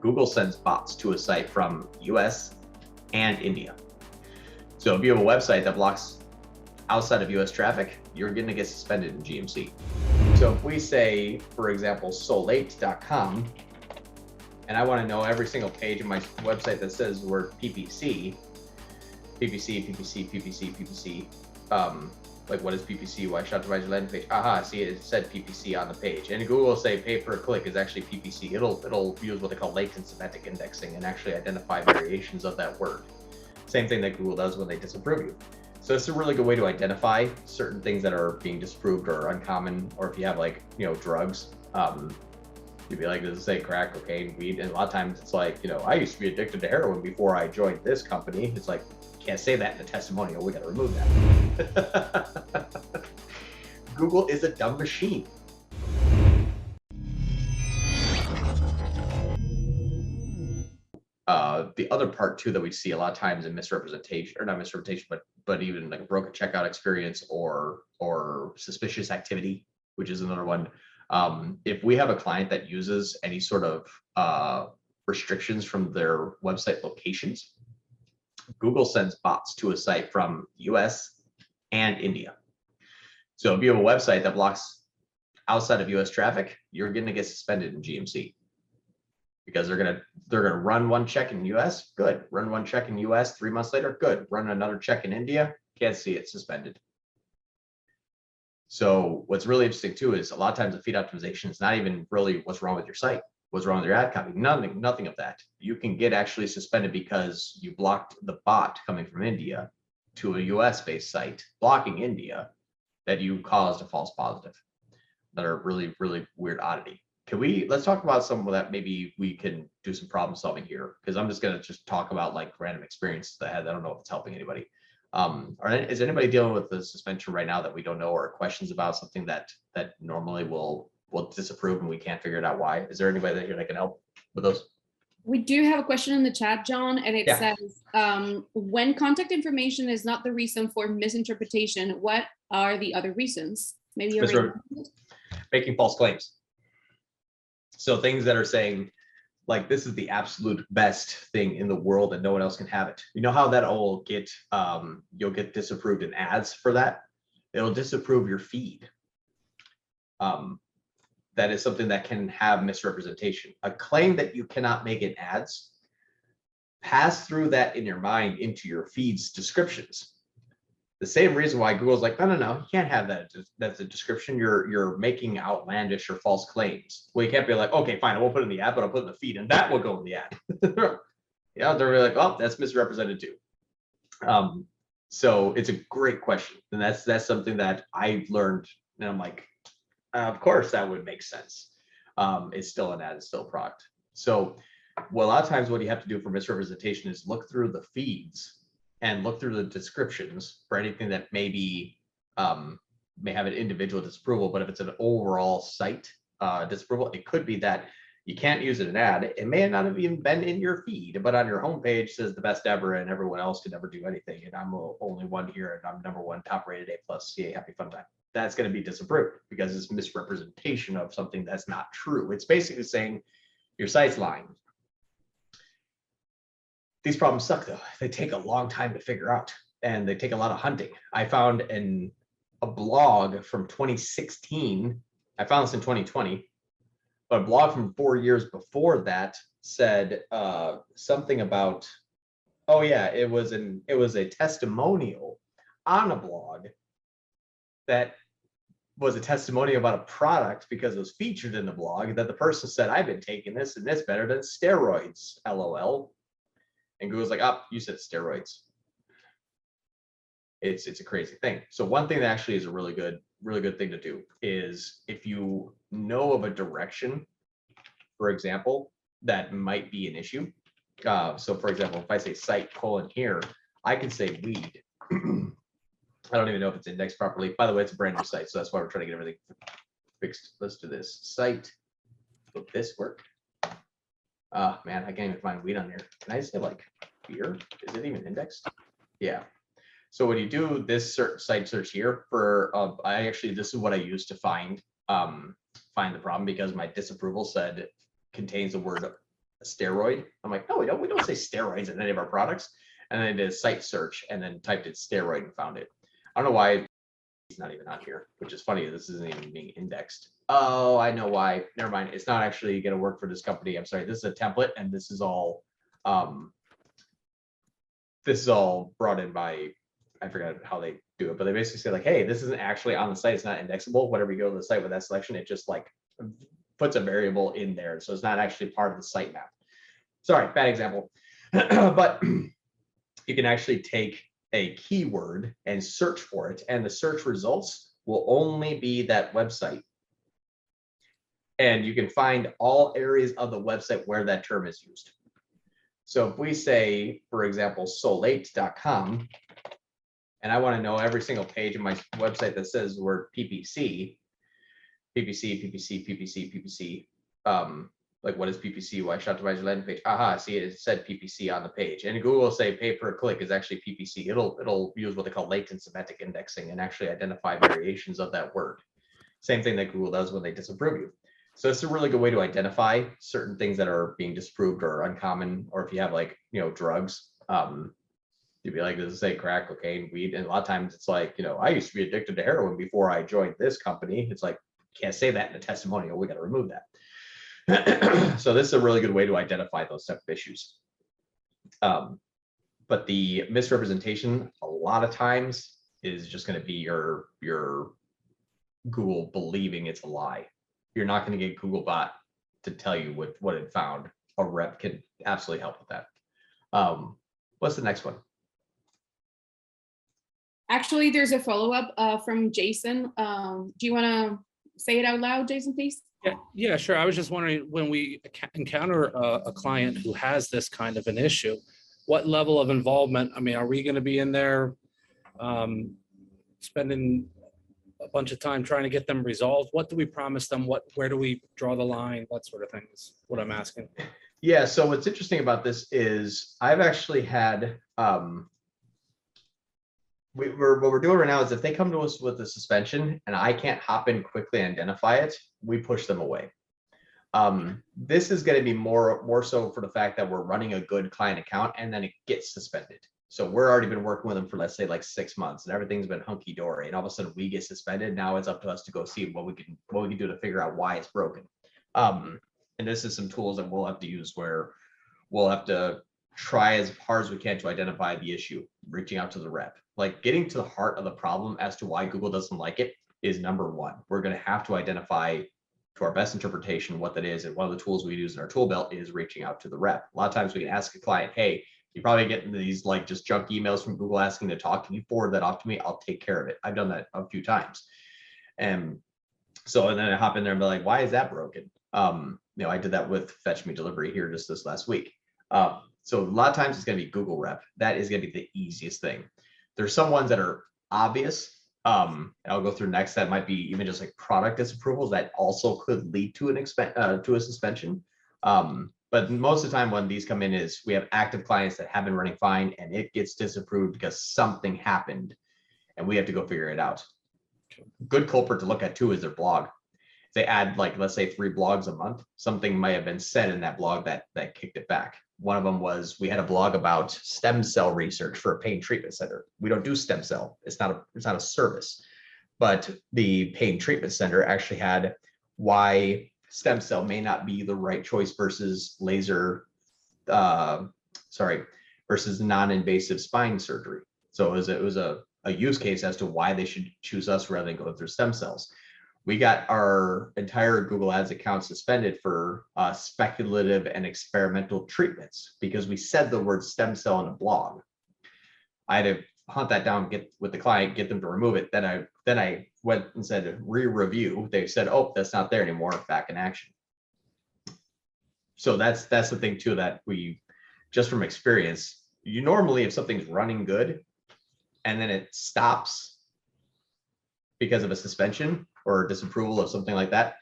Google sends bots to a site from US and India. So if you have a website that blocks outside of US traffic, you're going to get suspended in GMC. So if we say, for example, solate.com, and I want to know every single page of my website that says the word PPC, like what is PPC? Why should I optimize your landing page? Aha, see, it said PPC on the page. And Google will say pay per click is actually PPC. It'll use what they call latent semantic indexing and actually identify variations of that word. Same thing that Google does when they disapprove you. So it's a really good way to identify certain things that are being disapproved or uncommon, or if you have like, drugs, you'd be like, does it say crack, cocaine, weed? And a lot of times it's like, I used to be addicted to heroin before I joined this company. It's like, can't say that in a testimonial. We got to remove that. Google is a dumb machine. The other part too that we see a lot of times in misrepresentation, or not misrepresentation, but even like a broken checkout experience or suspicious activity, which is another one. If we have a client that uses any sort of restrictions from their website locations, Google sends bots to a site from US and India. So if you have a website that blocks outside of US traffic, you're going to get suspended in GMC. Because they're gonna run one check in US, good. Run one check in US, 3 months later, good. Run another check in India, can't see it, suspended. So what's really interesting too is a lot of times the feed optimization is not even really what's wrong with your site, what's wrong with your ad copy, nothing of that. You can get actually suspended because you blocked the bot coming from India to a US-based site, blocking India, that you caused a false positive. That are really, really weird oddity. Let's talk about some of that. Maybe we can do some problem solving here, because I'm just going to talk about like random experiences that I had. I don't know if it's helping anybody. Is anybody dealing with the suspension right now that we don't know, or questions about something that normally will disapprove and we can't figure it out why? Is there anybody that here that can help with those? We do have a question in the chat, John, and it says, when contact information is not the reason for misinterpretation, what are the other reasons? Maybe you're making false claims. So things that are saying, like, this is the absolute best thing in the world and no one else can have it. You know how that'll get, you'll get disapproved in ads for that? It'll disapprove your feed. That is something that can have misrepresentation. A claim that you cannot make in ads, pass through that in your mind into your feed's descriptions. The same reason why Google's like, no, you can't have that. That's a description. You're making outlandish or false claims. Well, you can't be like, okay, fine, I won't put it in the ad, but I'll put it in the feed, and that will go in the ad. Yeah, they're like, oh, that's misrepresented too. So it's a great question, and that's something that I've learned, and I'm like, of course that would make sense. It's still an ad, it's still a product. So, well, a lot of times what you have to do for misrepresentation is look through the feeds and look through the descriptions for anything that maybe may have an individual disapproval. But if it's an overall site disapproval, it could be that you can't use it in an ad. It may not have even been in your feed, but on your homepage says the best ever and everyone else could never do anything. And I'm the only one here and I'm #1 top rated A+, CA, happy fun time. That's going to be disapproved because it's misrepresentation of something that's not true. It's basically saying your site's lying. These problems suck though. They take a long time to figure out and they take a lot of hunting. I found a blog from 2016. I found this in 2020, but a blog from 4 years before that said something about, oh yeah, it was a testimonial on a blog that was a testimonial about a product because it was featured in the blog that the person said, I've been taking this and it's better than steroids, LOL. And Google's like, oh, you said steroids. It's a crazy thing. So one thing that actually is a really good thing to do is if you know of a direction, for example, that might be an issue. So for example, if I say site : here, I can say weed. I don't even know if it's indexed properly. By the way, it's a brand new site, so that's why we're trying to get everything fixed. Let's do this. Site. Will this work? Man, I can't even find weed on here. Can I say like beer? Is it even indexed? Yeah. So when you do this site search here for, this is what I use to find the problem, because my disapproval said contains the word a steroid. I'm like, no, we don't say steroids in any of our products. And then I did a site search and then typed in steroid and found it. I don't know why it's not even on here, which is funny. This isn't even being indexed. Oh, I know why. Never mind. It's not actually going to work for this company. I'm sorry. This is a template, and this is all brought in by, I forgot how they do it, but they basically say like, hey, this isn't actually on the site. It's not indexable. Whenever you go to the site with that selection, it just like puts a variable in there. So it's not actually part of the sitemap. Sorry, bad example. But you can actually take a keyword and search for it, and the search results will only be that website. And you can find all areas of the website where that term is used. So if we say, for example, solate.com, and I want to know every single page of my website that says the word PPC, like what is PPC? Why should optimize your landing page? Aha, see it said PPC on the page. And Google will say pay per click is actually PPC. It'll use what they call latent semantic indexing and actually identify variations of that word. Same thing that Google does when they disapprove you. So it's a really good way to identify certain things that are being disapproved or uncommon, or if you have like, drugs, you'd be like, does it say crack, cocaine, weed? And a lot of times it's like, I used to be addicted to heroin before I joined this company. It's like, can't say that in a testimonial. We got to remove that. So this is a really good way to identify those type of issues. But the misrepresentation a lot of times is just going to be your Google believing it's a lie. You're not going to get Googlebot to tell you what it found. A rep can absolutely help with that. What's the next one? Actually, there's a follow-up from Jason. Do you want to say it out loud, Jason, please? Yeah, sure. I was just wondering, when we encounter a client who has this kind of an issue, what level of involvement? I mean, are we going to be in there spending a bunch of time trying to get them resolved? What do we promise them? Where do we draw the line? That sort of thing is what I'm asking. Yeah. So what's interesting about this is I've actually had what we're doing right now is if they come to us with a suspension and I can't hop in quickly and identify it, we push them away. This is going to be more so for the fact that we're running a good client account and then it gets suspended. So we're already been working with them for, let's say, like 6 months, and everything's been hunky dory, and all of a sudden we get suspended. Now it's up to us to go see what we can do to figure out why it's broken. And this is some tools that we'll have to use where we'll have to try as hard as we can to identify the issue, reaching out to the rep, like getting to the heart of the problem as to why Google doesn't like it is number one. We're going to have to identify to our best interpretation what that is. And one of the tools we use in our tool belt is reaching out to the rep. A lot of times we can ask a client, hey, you probably get these like just junk emails from Google asking to talk. Can you forward that off to me? I'll take care of it. I've done that a few times. And then I hop in there and be like, why is that broken? I did that with Fetch Me Delivery here just this last week. So a lot of times it's going to be Google rep. That is going to be the easiest thing. There's some ones that are obvious. I'll go through next. That might be even just like product disapprovals that also could lead to a suspension. But most of the time when these come in is we have active clients that have been running fine and it gets disapproved because something happened and we have to go figure it out. Good culprit to look at too is their blog. If they add like, let's say 3 blogs a month, something might have been said in that blog that kicked it back. One of them was, we had a blog about stem cell research for a pain treatment center. We don't do stem cell. It's not a service, but the pain treatment center actually had why stem cell may not be the right choice versus versus non-invasive spine surgery. So it was a use case as to why they should choose us rather than go through stem cells. We got our entire Google Ads account suspended for speculative and experimental treatments because we said the word stem cell in a blog. I had to hunt that down, get with the client, get them to remove it. Then I went and said re-review. They said, oh, that's not there anymore. Back in action. So that's the thing too, that we just from experience, you normally, if something's running good and then it stops because of a suspension or disapproval of something like that,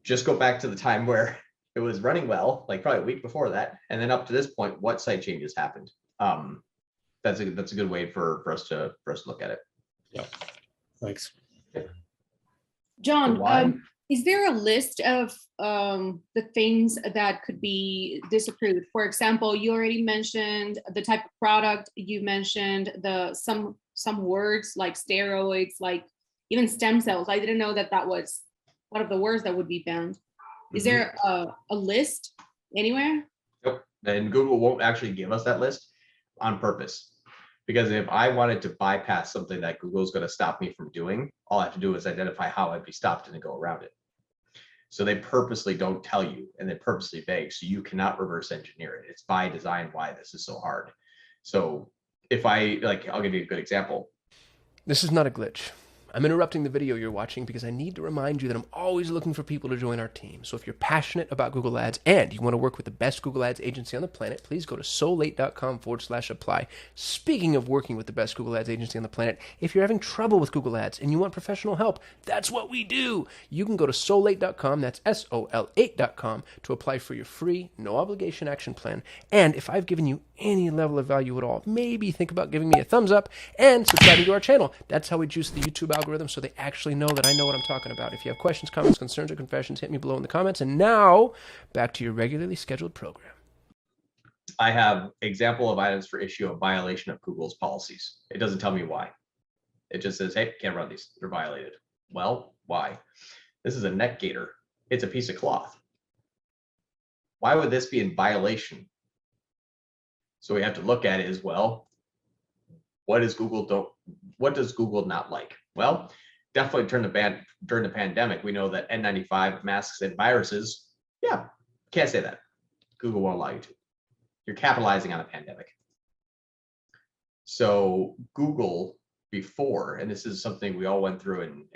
just go back to the time where it was running well, like probably a week before that, and then up to this point, what site changes happened. That's a good way for us to look at it. Yeah, thanks. John, Is there a list of the things that could be disapproved? For example, you already mentioned the type of product. You mentioned some words like steroids, like even stem cells. I didn't know that was one of the words that would be banned. Is there a list anywhere? Nope. And Google won't actually give us that list on purpose. Because if I wanted to bypass something that Google's going to stop me from doing, all I have to do is identify how I'd be stopped and then go around it. So they purposely don't tell you, and they're purposely vague. So you cannot reverse engineer it. It's by design why this is so hard. So if I'll give you a good example. This is not a glitch. I'm interrupting the video you're watching because I need to remind you that I'm always looking for people to join our team. So if you're passionate about Google Ads and you want to work with the best Google Ads agency on the planet, please go to so8.com/apply. Speaking of working with the best Google Ads agency on the planet, if you're having trouble with Google Ads and you want professional help, that's what we do. You can go to sol8.com, that's SOL8.com, to apply for your free, no obligation action plan. And if I've given you any level of value at all, maybe think about giving me a thumbs up and subscribing to our channel. That's how we juice the YouTube algorithm so they actually know that I know what I'm talking about. If you have questions, comments, concerns, or confessions, hit me below in the comments. And now, back to your regularly scheduled program. I have example of items for issue of violation of Google's policies. It doesn't tell me why. It just says, hey, can't run these. They're violated. Well, why? This is a neck gaiter. It's a piece of cloth. Why would this be in violation? So we have to look at it as well. What does Google not like? Well, definitely during the pandemic, we know that N95 masks and viruses, yeah, can't say that. Google won't allow you to. You're capitalizing on a pandemic. So Google before, and this is something we all went through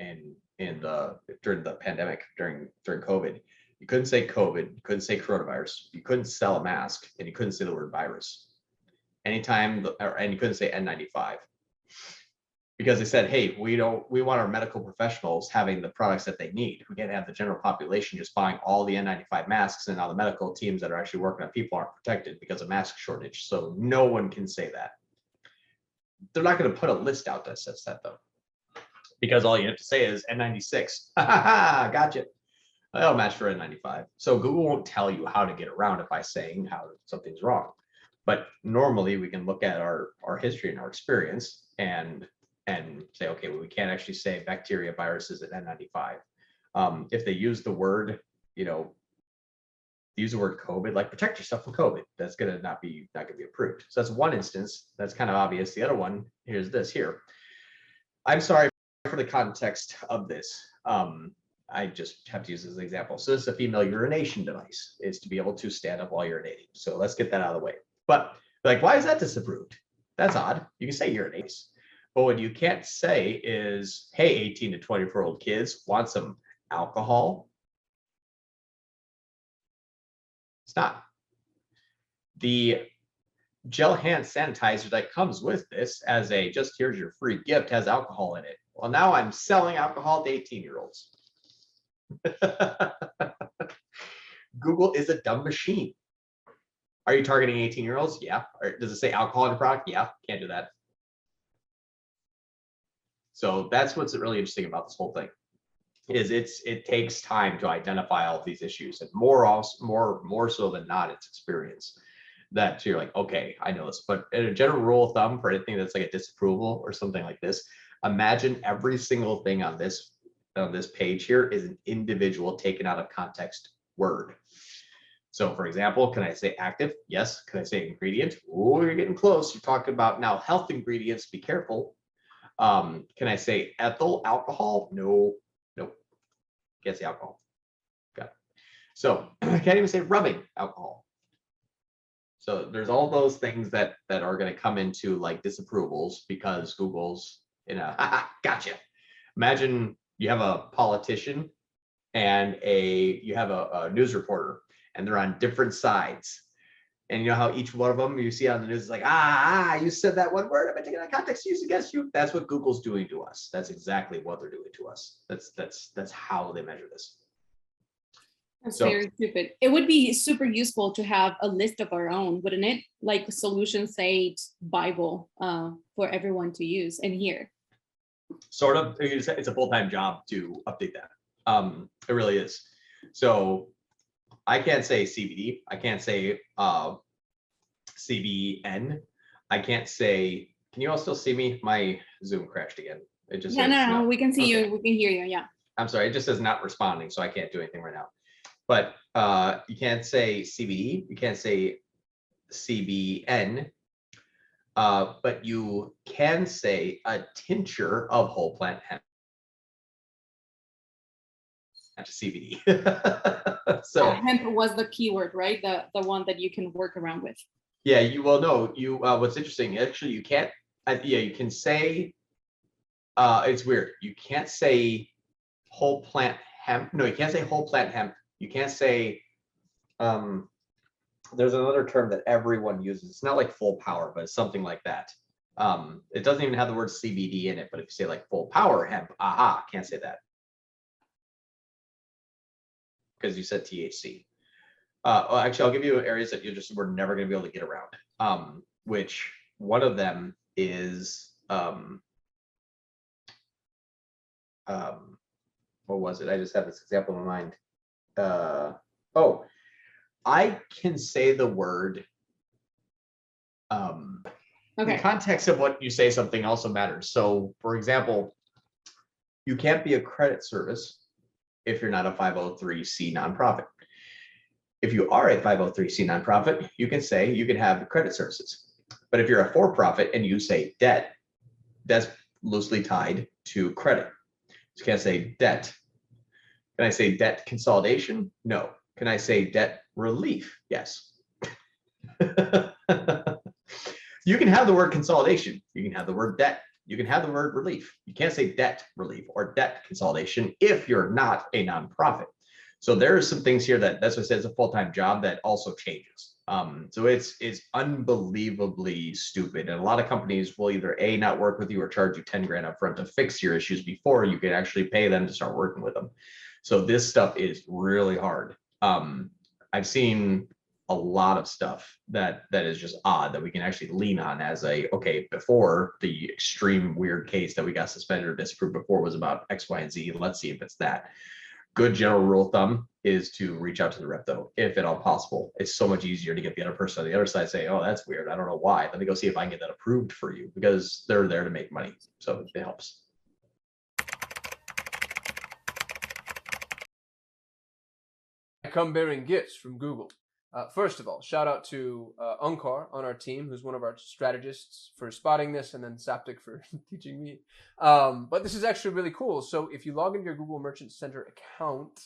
during the pandemic, during COVID, you couldn't say COVID, you couldn't say coronavirus, you couldn't sell a mask, and you couldn't say the word virus. And you couldn't say N95 because they said, hey, we want our medical professionals having the products that they need. We can't have the general population just buying all the N95 masks, and now the medical teams that are actually working on people aren't protected because of mask shortage. So no one can say that. They're not going to put a list out that says that though, because all you have to say is N96. Gotcha. That'll match for N95. So Google won't tell you how to get around it by saying how something's wrong. But normally we can look at our history and our experience and say, okay, well, we can't actually say bacteria, viruses at N95. If they use the word, use the word COVID, like protect yourself from COVID, that's gonna not gonna be approved. So that's one instance. That's kind of obvious. The other one, here's this here. I'm sorry for the context of this. I just have to use this as an example. So this is a female urination device, is to be able to stand up while urinating. So let's get that out of the way. But like, why is that disapproved? That's odd. You can say urinate. But what you can't say is, hey, 18 to 24-year-old kids want some alcohol. It's not. The gel hand sanitizer that comes with this as a just here's your free gift has alcohol in it. Well, now I'm selling alcohol to 18-year-olds. Google is a dumb machine. Are you targeting 18-year-olds? Yeah. Or does it say alcohol in the product? Yeah. Can't do that. So that's what's really interesting about this whole thing, is it takes time to identify all of these issues, and more so than not, it's experience that you're like, okay, I know this. But in a general rule of thumb for anything that's like a disapproval or something like this, imagine every single thing on this page here is an individual taken out of context word. So for example, can I say active? Yes. Can I say ingredient? Oh, you're getting close. You're talking about now health ingredients. Be careful. Can I say ethyl alcohol? No, nope. Can't say alcohol. Got it. So I can't even say rubbing alcohol. So there's all those things that are going to come into like disapprovals because Google's gotcha. Imagine you have a politician and you have a news reporter, and they're on different sides. And you know how each one of them you see on the news is like, you said that one word, I'm taking that context used against you. That's what Google's doing to us. That's exactly what they're doing to us. That's how they measure this. That's very stupid. It would be super useful to have a list of our own, wouldn't it? Like Solution State Bible for everyone to use and hear. Sort of. It's a full-time job to update that. It really is. So I can't say CBD. I can't say CBN. I can't say, can you all still see me? My Zoom crashed again. It just Yeah, says no, no. we can see Okay. you. We can hear you. Yeah. I'm sorry. It just says not responding. So I can't do anything right now. But you can't say CBD. You can't say CBN. But you can say a tincture of whole plant hemp. CBD. So Hemp was the keyword, right? The one that you can work around with. yeah, you will know you what's interesting, actually, you can't yeah, you can say it's weird. You can't say whole plant hemp. No, you can't say whole plant hemp. You can't say there's another term that everyone uses. It's not like full power, but it's something like that. It doesn't even have the word CBD in it, but if you say like full power hemp, can't say that. Because you said THC. Well, actually, I'll give you areas that we're never going to be able to get around. Which one of them is what was it? I just have this example in mind. Oh, I can say the word. The context of what you say something also matters. So, for example, you can't be a credit service if you're not a 503c nonprofit. If you are a 503c nonprofit, you can say you can have credit services. But if you're a for-profit and you say debt, that's loosely tied to credit. So you can't say debt. Can I say debt consolidation? No. Can I say debt relief? Yes. You can have the word consolidation. You can have the word debt. You can have the word relief. You can't say debt relief or debt consolidation if you're not a nonprofit. So there are some things here that's what I said, it's a full-time job that also changes. So it's unbelievably stupid. And a lot of companies will either not work with you or charge you 10 grand up front to fix your issues before you can actually pay them to start working with them. So this stuff is really hard. I've seen a lot of stuff that is just odd that we can actually lean on as okay, before the extreme weird case that we got suspended or disapproved before was about X, Y, and Z. Let's see if it's that. Good general rule of thumb is to reach out to the rep, though, if at all possible. It's so much easier to get the other person on the other side say, oh, that's weird. I don't know why. Let me go see if I can get that approved for you, because they're there to make money. So it helps. I come bearing gifts from Google. First of all, shout out to Unkar on our team, who's one of our strategists, for spotting this, and then Saptic for teaching me. But this is actually really cool. So if you log into your Google Merchant Center account,